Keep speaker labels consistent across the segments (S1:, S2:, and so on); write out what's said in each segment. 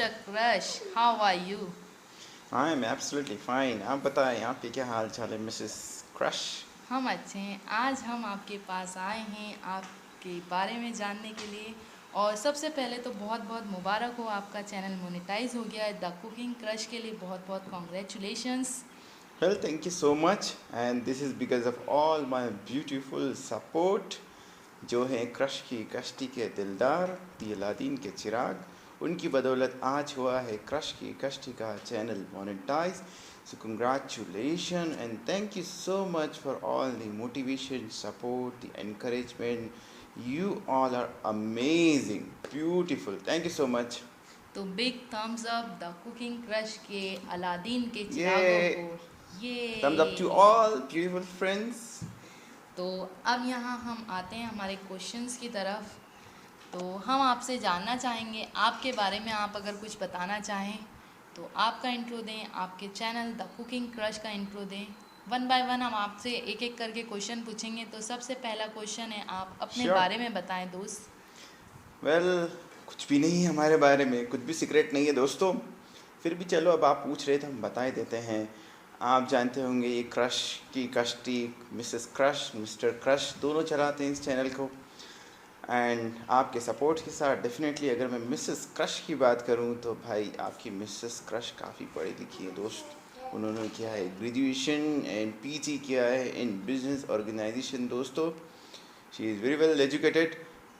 S1: Mr. Crush, how are you?
S2: I am absolutely fine. आप बताएं, आपके क्या हाल चाल है मिसेस क्रश?
S1: हम अच्छे हैं। आज हम आपके पास आए हैं आपके बारे में जानने के लिए। और सबसे पहले तो बहुत बहुत मुबारक हो, आपका चैनल मोनेटाइज हो गया है। द कुकिंग क्रश के लिए बहुत बहुत congratulations.
S2: Well, thank you so much and this is because of all my beautiful support. जो है क्रश की कश्ती के दिलदार, दी अलादीन के चिराग, उनकी बदौलत आज हुआ है क्रश की कश्ती का channel monetize. So congratulations and thank you so much for all the motivation, support, the encouragement. You all are amazing, beautiful. Thank you so much.
S1: तो big thumbs up the cooking crush के Aladdin के चिरागों को।
S2: Yay! Thumbs up to
S1: ये
S2: all beautiful friends.
S1: तो अब यहाँ हम आते हैं हमारे क्वेश्चंस की तरफ। तो हम आपसे जानना चाहेंगे आपके बारे में। आप अगर कुछ बताना चाहें तो आपका इंट्रो दें, आपके चैनल द कुकिंग क्रश का इंट्रो दें। वन बाय वन हम आपसे एक एक करके क्वेश्चन पूछेंगे। तो सबसे पहला क्वेश्चन है, आप अपने
S2: Sure.
S1: बारे में बताएं दोस्त।
S2: वेल, कुछ भी नहीं है हमारे बारे में, कुछ भी सीक्रेट नहीं है दोस्तों। फिर भी चलो, अब आप पूछ रहे थे हम बता ही देते हैं। आप जानते होंगे ये क्रश की कश्ती, मिसेस क्रश, मिस्टर क्रश दोनों चलाते हैं इस चैनल को। एंड आपके सपोर्ट के साथ डेफिनेटली अगर मैं मिसेस क्रश की बात करूं तो भाई आपकी मिसेस क्रश काफ़ी पढ़ी लिखी है दोस्त। उन्होंने किया है ग्रेजुएशन एंड पीजी किया है इन बिजनेस ऑर्गेनाइजेशन दोस्तों। She is very well educated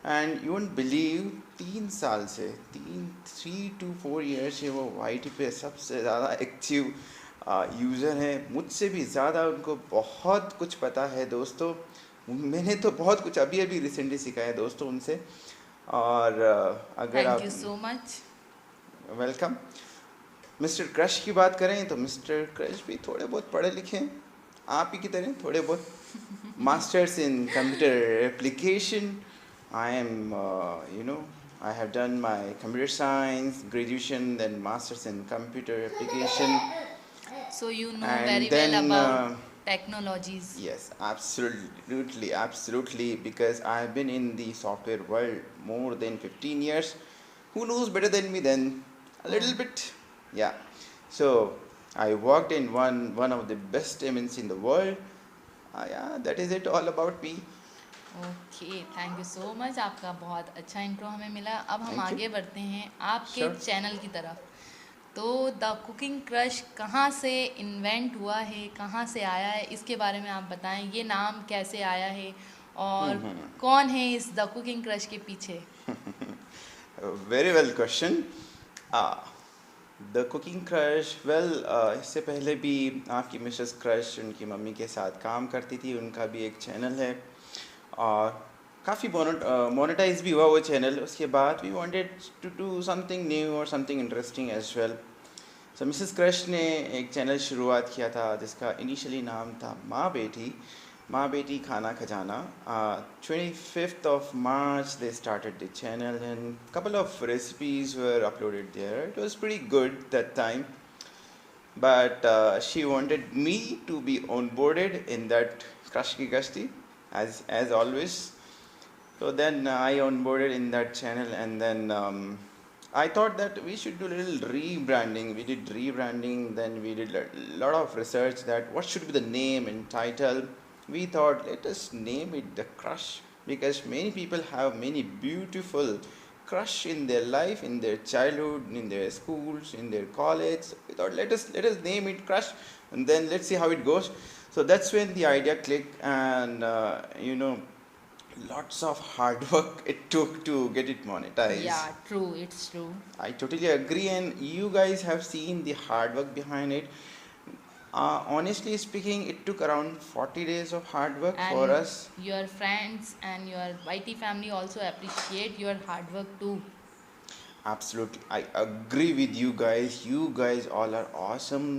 S2: and you won't believe 3 साल से 3 to 4 years से वो वाई पे सबसे ज़्यादा एक्टिव यूज़र हैं। मुझसे भी ज़्यादा उनको बहुत कुछ पता है दोस्तों। मैंने तो बहुत कुछ अभी अभी रिसेंटली सीखा है दोस्तों उनसे। और अगर
S1: थैंक
S2: आप
S1: you so much.
S2: Welcome. Mister crush की बात करें तो मिस्टर क्रश भी थोड़े बहुत पढ़े लिखे हैं, आप ही की तरह थोड़े बहुत। Masters in computer application. I am, I have done my computer science graduation, then masters in computer application,
S1: so you know
S2: and
S1: very well
S2: then
S1: about technologies.
S2: yes, absolutely, absolutely, because I have been in the software world more than 15 years. Who knows better than me then? A little bit, yeah. So I worked in one of the best MNC in the world. Yeah, that is it all about me.
S1: Okay, thank you so much. आपका बहुत अच्छा intro हमें मिला। अब हम
S2: Thank you.
S1: आगे बढ़ते हैं आपके
S2: Sure.
S1: चैनल की तरफ। तो द कुकिंग क्रश कहाँ से इन्वेंट हुआ है, कहाँ से आया है, इसके बारे में आप बताएं। ये नाम कैसे आया है और कौन है इस द कुकिंग क्रश के पीछे?
S2: Very well question. The cooking crush, well, इससे पहले भी आपकी मिसेस क्रश उनकी मम्मी के साथ काम करती थी। उनका भी एक चैनल है और काफ़ी मोनेटाइज भी हुआ वो चैनल। उसके बाद we wanted to do something new और something interesting as well. So Mrs crush ने एक चैनल शुरुआत किया था जिसका इनिशियली नाम था माँ बेटी खाना खजाना। 25th of March they started the channel and couple of recipes were uploaded there. It was pretty good that time, but she wanted me to be onboarded in that Crush Ki Kashti as always. So then I onboarded in that channel, and then I thought that we should do a little rebranding. We did rebranding, then we did a lot of research that what should be the name and title. We thought let us name it the Crush, because many people have many beautiful crush in their life, in their childhood, in their schools, in their college. We thought let us name it Crush, and then let's see how it goes. So that's when the idea clicked, and lots of hard work it took to get it monetized.
S1: या true, it's true.
S2: I totally agree, and you guys have seen the hard work behind it. Honestly speaking, it took around 40 days of hard work for
S1: And
S2: us.
S1: your friends and your YT family also appreciate your hard work too.
S2: Absolutely, I agree with you guys. You guys all are awesome.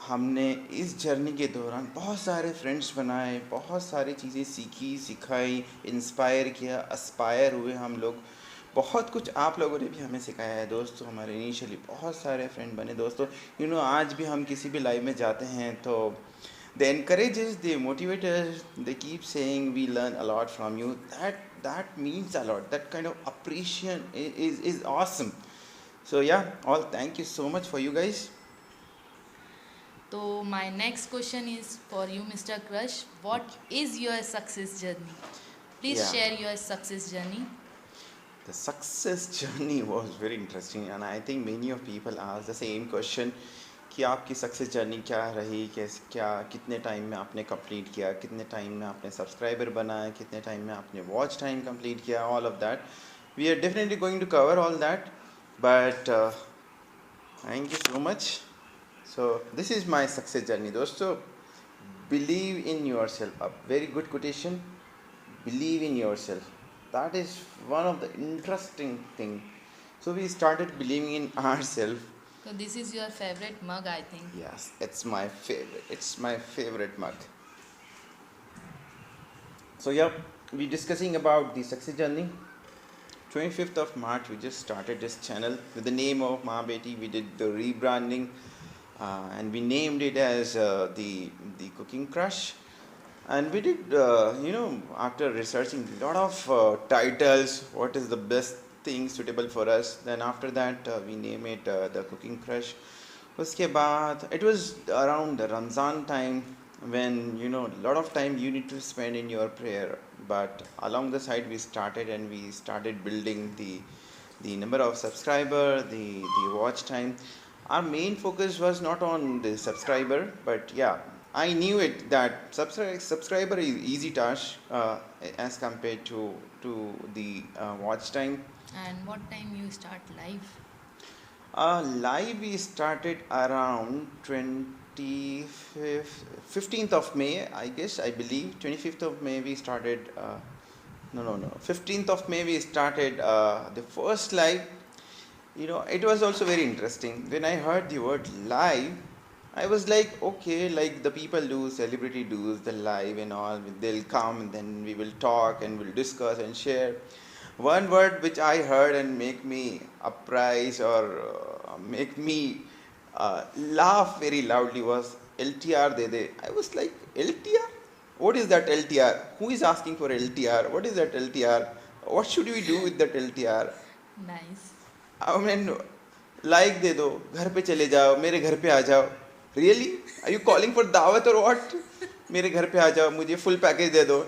S2: हमने इस journey के दौरान बहुत सारे friends बनाए, बहुत सारी चीज़ें सीखी सिखाई, इंस्पायर किया, अस्पायर हुए हम लोग। बहुत कुछ आप लोगों ने भी हमें सिखाया है दोस्तों। हमारे इनिशियली बहुत सारे फ्रेंड बने दोस्तों। आज भी हम किसी भी लाइव में जाते हैं तो they encourage us, they motivate us, they keep saying we learn a lot from you. That means a lot. That kind of appreciation is awesome. So yeah, all thank you so much for you guys.
S1: तो my next question is for you mister crush, what is your success journey? Please
S2: Yeah,
S1: share your success journey.
S2: the success journey was very interesting, and I think many of people ask the same question कि आपकी success journey क्या रही, कैसे, क्या, कितने time में आपने complete किया, कितने टाइम में आपने सब्सक्राइबर बनाए, कितने टाइम में आपने वॉच टाइम कंप्लीट किया, all of that we are definitely going to cover all that. But thank you so much. So this is my success journey दोस्तों. Believe in your yourself a गुड good. Believe in yourself. That is one of the interesting thing. So we started believing in ourselves.
S1: So this is your favorite mug, I think.
S2: Yes, it's my favorite. It's my favorite mug. So yeah, we discussing about the success journey. 25th of March, we just started this channel with the name of Ma Beti. We did the rebranding, and we named it as the Cooking Crush. And we did, after researching a lot of titles, what is the best thing suitable for us. Then after that, we name it the Cooking Crush. उसके बाद it was around the Ramzan time when a lot of time you need to spend in your prayer. But along the side, we started building the number of subscriber, the watch time. Our main focus was not on the subscriber, but yeah, I knew it that subscriber is easy task as compared to the watch time.
S1: And what time you start live?
S2: Live we started around 15th of May, I guess, I believe. 25th of May we started. No. 15th of May we started the first live. It was also very interesting. When I heard the word live, I was like, okay, like the people do, celebrity do's, the live and all, they'll come and then we will talk and we'll discuss and share. One word which I heard and make me uprise or make me laugh very loudly was LTR Dede. I was like, LTR? What is that LTR? Who is asking for LTR? What is that LTR? What should we do with that LTR?
S1: Nice.
S2: I mean, like दे दो, घर पे चले जाओ, मेरे घर पे आ जाओ. Really? Are you calling for दावत or what? मेरे घर पे आ जाओ, मुझे full package दे दो.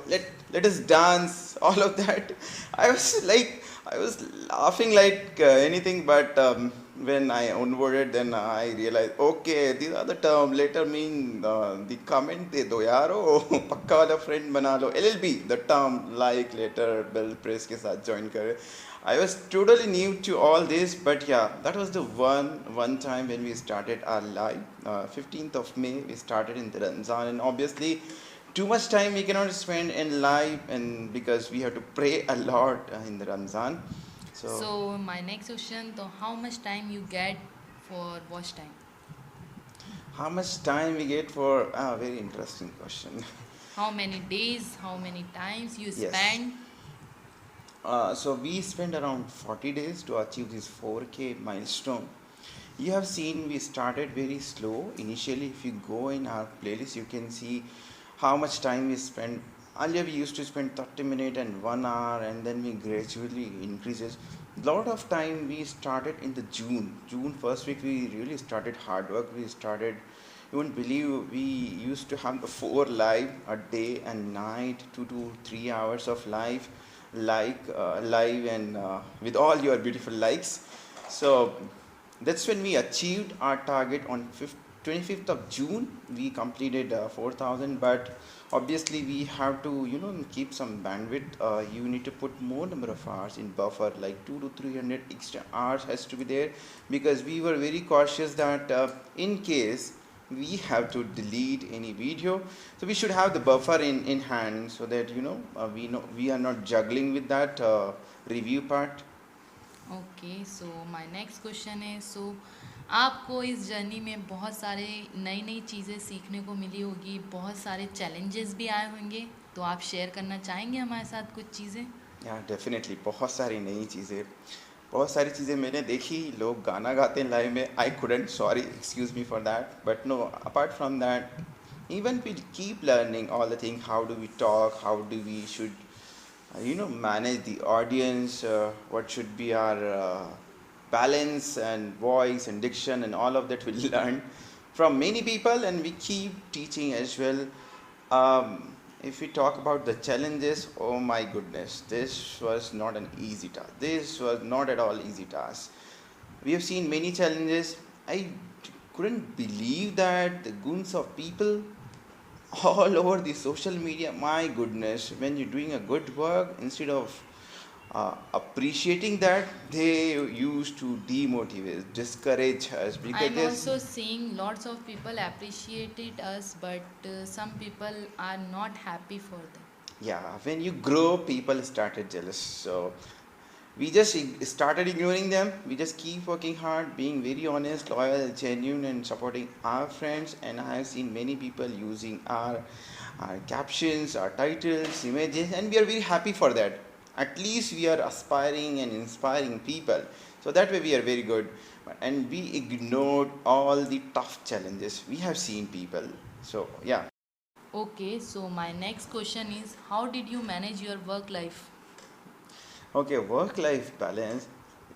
S2: Let us dance, all of that. I was laughing like anything, but when I onboarded, then I realized, okay, these are the terms. Later mean the comment दे दो यारो, पक्का वाला friend बना लो. LLB, the term like later bell press के साथ join करे. I was totally new to all this, but yeah, that was the one time when we started our live. 15th of May, we started in the Ramzan, and obviously, too much time we cannot spend in live, and because we have to pray a lot in the Ramzan.
S1: So my next question, so how much time you get for watch time?
S2: How much time we get for a very interesting question.
S1: How many days, how many times you
S2: Yes.
S1: spend?
S2: So we spent around 40 days to achieve this 4K milestone. You have seen we started very slow. Initially, if you go in our playlist, you can see how much time we spent. Earlier, we used to spend 30 minutes and 1 hour, and then we gradually increases. Lot of time we started in the June first week. We really started hard work. We started. You won't believe we used to have 4 live a day and night, 2 to 3 hours of live live and with all your beautiful likes. So that's when we achieved our target on 25th of June. We completed 4,000, but obviously we have to keep some bandwidth. You need to put more number of hours in buffer, like 2 to 300 extra hours has to be there, because we were very cautious that in case we have to delete any video, so we should have the buffer in hand, so that we are not juggling with that review part.
S1: Okay, so my next question है, सो आपको इस journey में बहुत सारे नई नई चीज़ें सीखने को मिली होगी, बहुत सारे चैलेंजेस भी आए होंगे, तो आप शेयर करना चाहेंगे हमारे साथ कुछ चीज़ें?
S2: या डेफिनेटली बहुत सारी नई चीज़ें, बहुत सारी चीज़ें मैंने देखी. लोग गाना गाते हैं लाइव में. I couldn't, sorry, excuse me for that, but no, apart from that even we keep learning all the things. How do we talk, how do we should manage the audience, what should be our balance and voice and diction and all of that we learned from many people, and we keep teaching as well. If we talk about the challenges, oh my goodness, this was not an easy task. This was not at all easy task. We have seen many challenges. I couldn't believe that the goons of people all over the social media. My goodness, when you're doing a good work, instead of appreciating that, they used to demotivate, discourage us because
S1: I'm
S2: there's,
S1: also seeing lots of people appreciated us, but some people are not happy for them.
S2: yeah, when you grow, people started jealous. So we just started ignoring them. We just keep working hard, being very honest, loyal, genuine, and supporting our friends. And I have seen many people using our captions, our titles, images, and we are very happy for that. At least we are aspiring and inspiring people. So that way we are very good. And we ignored all the tough challenges. We have seen people. So yeah.
S1: Okay, so my next question is, how did you manage your work life?
S2: Okay, work life balance.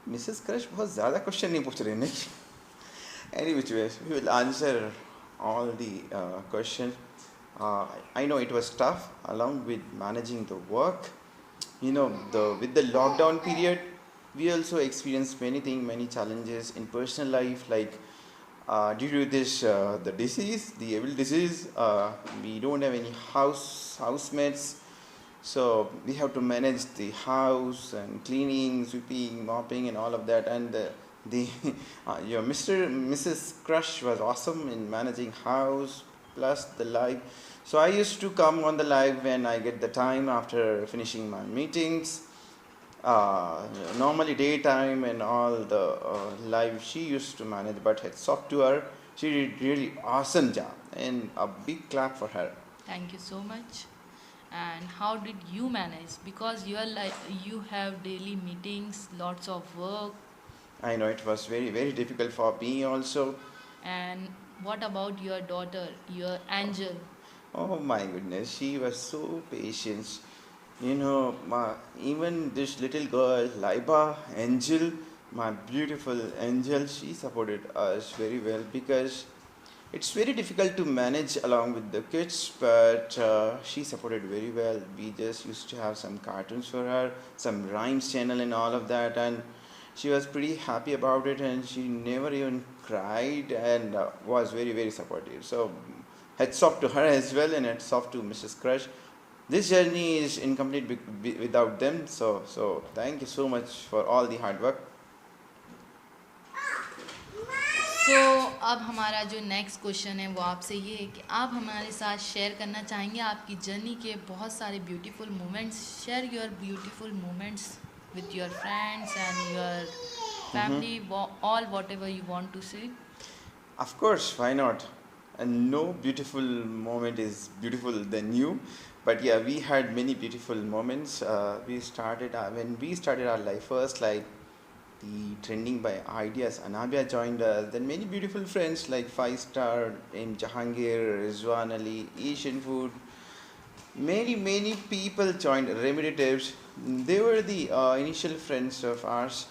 S2: Mrs crush बहुत ज़्यादा question नहीं पूछ रहे नहीं. Any which ways, we will answer all the questions. I know it was tough along with managing the work. You know, with the lockdown period, we also experienced many things, many challenges in personal life. Like due to this, the disease, the evil disease, we don't have any housemates. So we have to manage the house and cleaning, sweeping, mopping, and all of that. And the your Mrs. Crush was awesome in managing house plus the live. So I used to come on the live when I get the time after finishing my meetings. Normally daytime and all the live she used to manage, but hats off to her. She did really awesome job, and a big clap for her.
S1: Thank you so much. And how did you manage? Because you are like you have daily meetings, lots of work.
S2: I know it was very, very difficult for me also.
S1: And what about your daughter, your Angel?
S2: Oh my goodness, she was so patient. You know, even this little girl, Laiba, Angel, my beautiful Angel, she supported us very well because it's very difficult to manage along with the kids, but she supported very well. We just used to have some cartoons for her, some rhymes channel and all of that, and she was pretty happy about it, and she never even cried and was very, very supportive. So hats off to her as well, and hats off to Mrs. Crush. This journey is incomplete without them. So thank you so much for all the hard work.
S1: तो अब हमारा जो next question है वो आपसे ये है कि आप हमारे साथ शेयर करना चाहेंगे आपकी जर्नी के बहुत सारे beautiful moments. Share your beautiful moments with your friends and your family, all whatever you want to say.
S2: Of course, why not? And no beautiful moment is beautiful than you. But yeah, we had many beautiful moments. We started when we started our life first, like the trending by ideas. Anabia joined us. Then many beautiful friends like 5 Star, in Jahangir, Rizwan Ali, Asian Food. Many people joined. Remeditives. They were the initial friends of ours.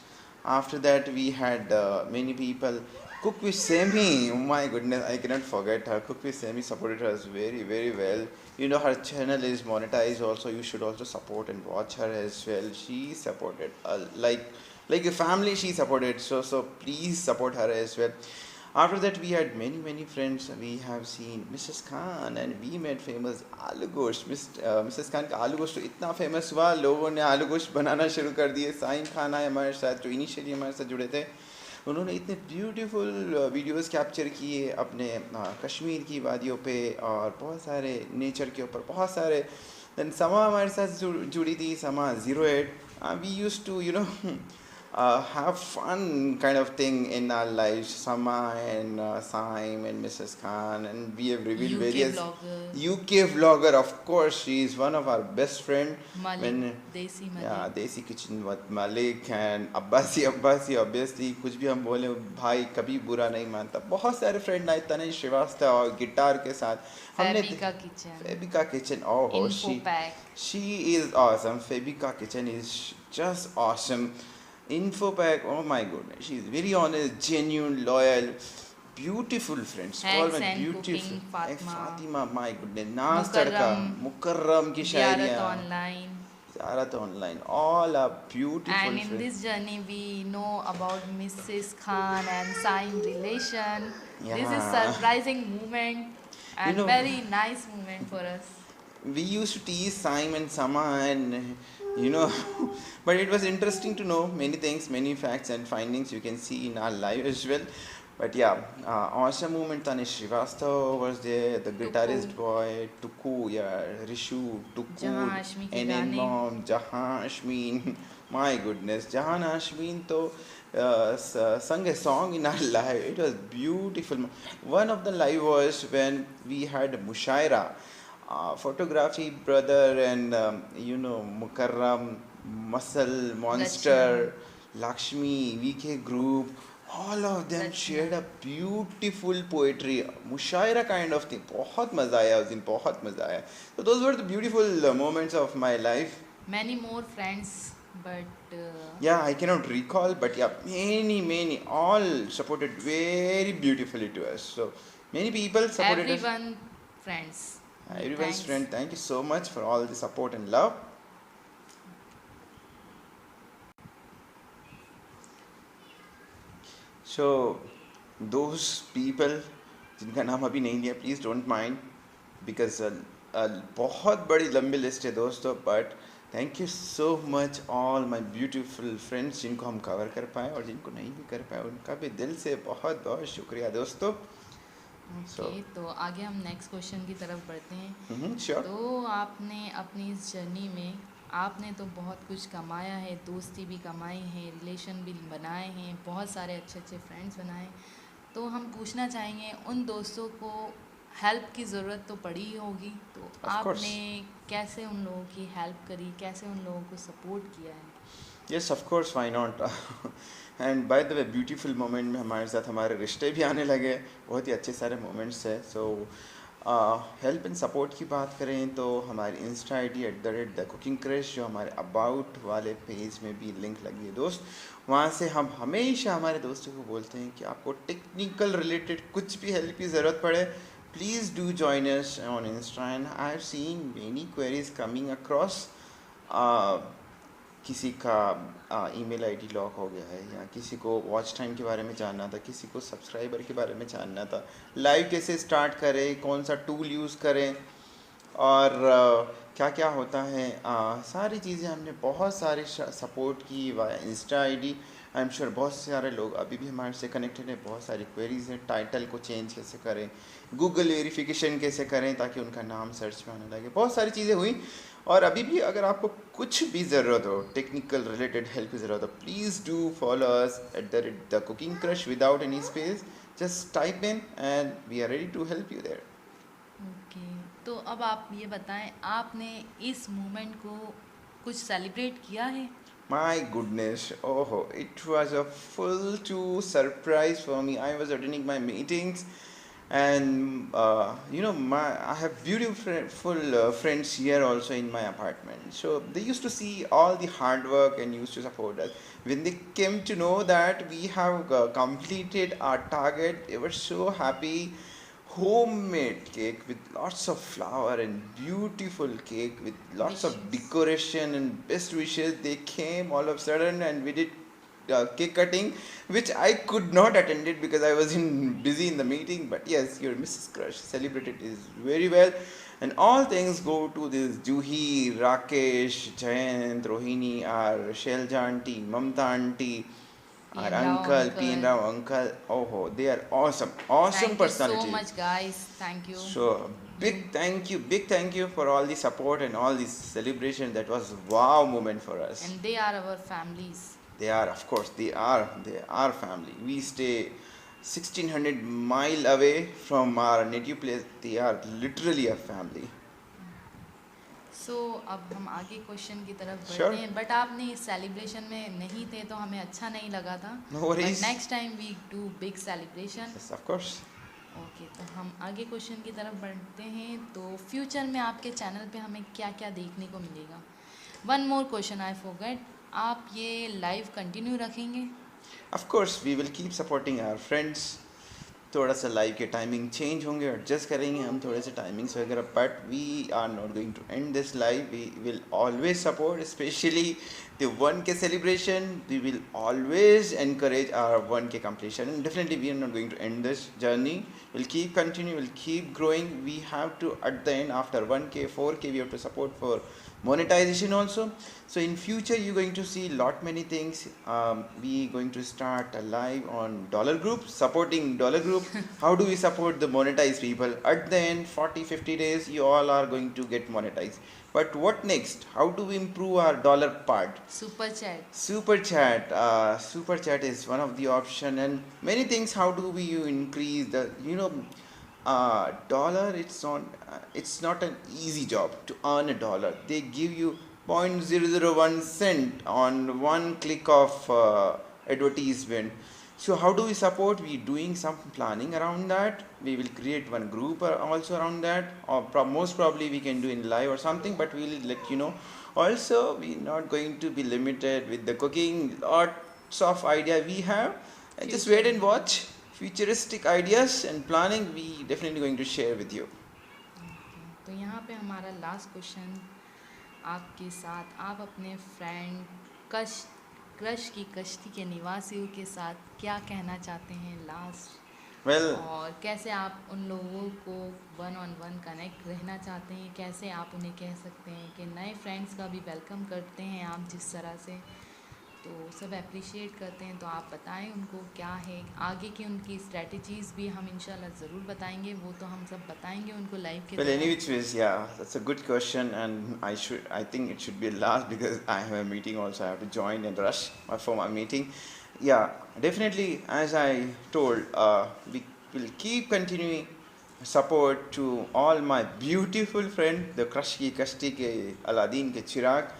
S2: After that, we had many people. Cook with Semi, oh my goodness, I cannot forget her. Cook with Semi supported us very, very well. You know, her channel is monetized also. You should also support and watch her as well. She supported, like a family, she supported. So please support her as well. After that, we had many friends. We have seen Mrs. Khan, and we made famous आलू गोश्त. Mrs. Khan का आलू गोश्त तो इतना famous हुआ, लोगों ने आलू गोश्त बनाना शुरू कर दिए. साइम खान आए हमारे साथ, जो इनिशियली हमारे साथ जुड़े थे. उन्होंने इतने ब्यूटीफुल वीडियोस कैप्चर किए अपने कश्मीर की वादियों पे और बहुत सारे नेचर के ऊपर बहुत सारे. देन समा हमारे साथ जुड़ी थी, समा 08. We used to have fun kind of thing in our lives. Sama and Saim and Mrs. Khan, and we have revealed
S1: UK
S2: various
S1: vlogger.
S2: UK vlogger. Of course, she is one of our best friend.
S1: Malik, Desi Malik.
S2: Yeah, Desi Kitchen with Malik and Abbasi. Obviously, कुछ भी हम बोले भाई कभी बुरा नहीं मानता. बहुत सारे friend आए, तने श्रीवास्तव और गिटार के साथ. Febika Kitchen. She is awesome. Febika Kitchen is just awesome. Info pack, oh my goodness, she's very honest, genuine, loyal, beautiful friends. All
S1: Hacks
S2: my
S1: and
S2: beautiful.
S1: cooking,
S2: Hey,
S1: Fatima.
S2: Fatima, my goodness. Naaz
S1: Mukarram,
S2: Tadka, Mukarram ki
S1: Ziyarat
S2: shairiyan,
S1: online.
S2: Zarat online. All are beautiful
S1: And in
S2: friends.
S1: this journey, we know about Mrs. Khan and Saim relation. This is
S2: Yeah.
S1: surprising moment
S2: You
S1: and
S2: know,
S1: very nice moment for us.
S2: we used to tease Simon Sama and but it was interesting to know many things, many facts and findings you can see in our live as well. But yeah, awesome moment. Tanish Srivastava was there, the
S1: Tuku,
S2: guitarist boy, Tuku, yeah, Rishu,
S1: जहाँ
S2: Tuku,
S1: Hashmi के
S2: NN
S1: गाने.
S2: Mom, Jahan Ashmin. My goodness, Jahan Ashmin to sung a song in our live. It was beautiful. One of the live was when we had Mushaira, photography brother, and Mukarram, Muscle,
S1: Lachman,
S2: Monster, Lakshmi, VK group, all of them shared
S1: Lachman.
S2: a beautiful poetry, mushaira kind of thing. बहुत मजा आया उस दिन, बहुत मजा आया. So those were the beautiful moments of my life.
S1: Many more friends, but
S2: Yeah, I cannot recall, but yeah, many, all supported very beautifully to us. So many people supported us.
S1: everyone friends.
S2: Everyone's
S1: Thanks.
S2: friend, thank you so much for all the support and love. So those people जिनका नाम अभी नहीं लिया, please don't mind, because बहुत बड़ी लंबी list है दोस्तों, but thank you so much all my beautiful friends जिनको हम कवर कर पाए और जिनको नहीं भी कर पाए उनका भी दिल से बहुत बहुत शुक्रिया दोस्तों.
S1: ओके, तो आगे हम नेक्स्ट क्वेश्चन की तरफ बढ़ते हैं.
S2: श्योर.
S1: तो आपने अपनी इस जर्नी में आपने तो बहुत कुछ कमाया है, दोस्ती भी कमाई है, रिलेशन भी बनाए हैं, बहुत सारे अच्छे अच्छे फ्रेंड्स बनाए. तो हम पूछना चाहेंगे उन दोस्तों को हेल्प की ज़रूरत तो पड़ी ही होगी, तो
S2: Of course.
S1: आपने कैसे उन लोगों की हेल्प करी, कैसे उन लोगों को सपोर्ट किया है?
S2: Yes of course, why not. And by the way beautiful moment में हमारे साथ हमारे रिश्ते भी आने लगे, बहुत ही अच्छे सारे मोमेंट्स है. सो हेल्प एंड सपोर्ट की बात करें तो हमारी Insta I D @the cooking crush, जो हमारे अबाउट वाले पेज में भी लिंक लगी है दोस्त, वहाँ से हम हमेशा हमारे दोस्तों को बोलते हैं कि आपको टेक्निकल रिलेटेड कुछ भी हेल्प की ज़रूरत पड़े, please do join us on Insta. And I have seen many queries coming across. किसी का ईमेल आईडी लॉक हो गया है, या किसी को वॉच टाइम के बारे में जानना था, किसी को सब्सक्राइबर के बारे में जानना था, लाइव कैसे स्टार्ट करें, कौन सा टूल यूज़ करें, और क्या क्या होता है, सारी चीज़ें हमने बहुत सारे सपोर्ट की via Insta ID. I am sure बहुत सारे लोग अभी भी हमारे से कनेक्टेड हैं. बहुत सारी क्वेरीज हैं, टाइटल को चेंज कैसे करें, गूगल वेरिफिकेशन कैसे करें ताकि उनका नाम सर्च में आने लगे, बहुत सारी चीज़ें हुई. और अभी भी अगर आपको कुछ भी ज़रूरत हो, टेक्निकल रिलेटेड हेल्प की ज़रूरत हो, please do follow us @the cooking crush without any space. Just type in and we are ready to help you there.
S1: Okay, तो अब आप ये बताएं, आपने इस मोमेंट को कुछ सेलिब्रेट किया है?
S2: My goodness, oh, it was a full to surprise for me. I was attending my meetings, and I have beautiful friends here also in my apartment. So they used to see all the hard work and used to support us. When they came to know that we have completed our target, they were so happy. Homemade cake with lots of flour and beautiful cake with lots of
S1: Wishes.
S2: decoration and best wishes. They came all of a sudden and we did cake cutting, which I could not attend it because I was busy in the meeting. But yes, your Mrs. Crush celebrated is very well, and all things go to this Juhi, Rakesh, Jayant, Rohini, our Shelja auntie, Mamta auntie, our
S1: P.N. Rao
S2: uncle,
S1: uncle.
S2: P. Rao uncle. Oh, they are awesome
S1: Thank
S2: personality.
S1: you so much, guys. Thank you.
S2: So big thank you for all the support and all this celebration. That was wow moment for us.
S1: And they are our families.
S2: They are, of course, they are family. We stay 1600 mile away from our native place. They are literally a family.
S1: सो अब हम आगे question की तरफ बढ़ते
S2: Sure.
S1: हैं. But आपने इस celebration में नहीं थे तो हमें अच्छा नहीं लगा था.
S2: No worries.
S1: Next time we do big celebration.
S2: Yes, of course.
S1: Okay, तो हम आगे क्वेश्चन की तरफ बढ़ते हैं. तो फ्यूचर में आपके चैनल पे हमें क्या क्या देखने को मिलेगा? One more question I forget. आप ये लाइव कंटिन्यू रखेंगे?
S2: Of course, we will keep supporting our friends. थोड़ा सा लाइव के टाइमिंग चेंज होंगे, एडजस्ट करेंगे हम थोड़े से टाइमिंग्स वगैरह, but we are not going to end this live. We will always support, specially the 1K celebration. We will always encourage our 1K completion, and definitely we are not going to end this journey. We'll keep continue, we'll keep growing. We have to, at the end, after 1K 4K, we have to support for monetization also. So in future you're going to see lot many things. We going to start a live on dollar group, supporting dollar group. How do we support the monetized people? At the end, 40-50 days you all are going to get monetized. But what next? How do we improve our dollar part?
S1: Super chat.
S2: Super chat is one of the option, and many things. How do we increase the, dollar? It's not an easy job to earn a dollar. They give you 0.001 cent on one click of advertisement. So how do we support? We doing some planning around that. We will create one group also around that, or most probably we can do in live or something, but we'll let you know. Also, we not going to be limited with the cooking. Lots of idea we have, and just wait and watch. Futuristic ideas and planning we definitely going to share with you.
S1: तो यहाँ पे हमारा last question आपके साथ, आप अपने friend crush की कश्ती के निवासियों के साथ क्या कहना चाहते हैं लास्ट,
S2: Well,
S1: और कैसे आप उन लोगों को 1-on-1 कनेक्ट रहना चाहते हैं, कैसे आप उन्हें कह सकते हैं कि नए फ्रेंड्स का भी वेलकम करते हैं आप जिस तरह से, तो सब अप्रिशिएट करते हैं, तो आप बताएं उनको क्या है आगे की उनकी स्ट्रेटजीज़ भी हम इंशाल्लाह ज़रूर बताएंगे, वो तो हम सब बताएंगे उनको लाइव के
S2: well,
S1: दौरान.
S2: any which ways, yeah, that's a good question, and I think it should be last because I have a meeting also. I have to join and rush for my meeting. Yeah, definitely. As I told, we will keep continuing support to all my beautiful friend, the Crush ki Kashti ke Aladdin ke Chirag,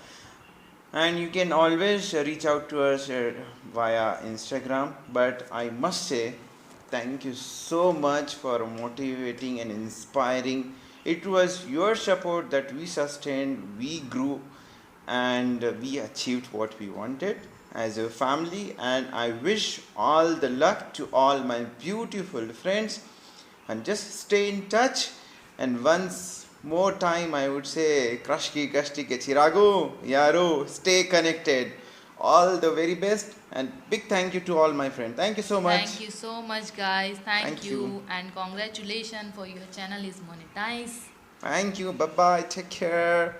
S2: and you can always reach out to us via Instagram. But I must say, thank you so much for motivating and inspiring. It was your support that we sustained, we grew, and we achieved what we wanted as a family. And I wish all the luck to all my beautiful friends, and just stay in touch. And once more time I would say, Crush ki Kashti ke Chirago, Yaro, stay connected. All the very best, and big thank you to all my friends. Thank you so much.
S1: Thank you so much guys, thank
S2: Thank
S1: you,
S2: you.
S1: and congratulations for your channel is monetized.
S2: Thank you. Bye bye. Take care.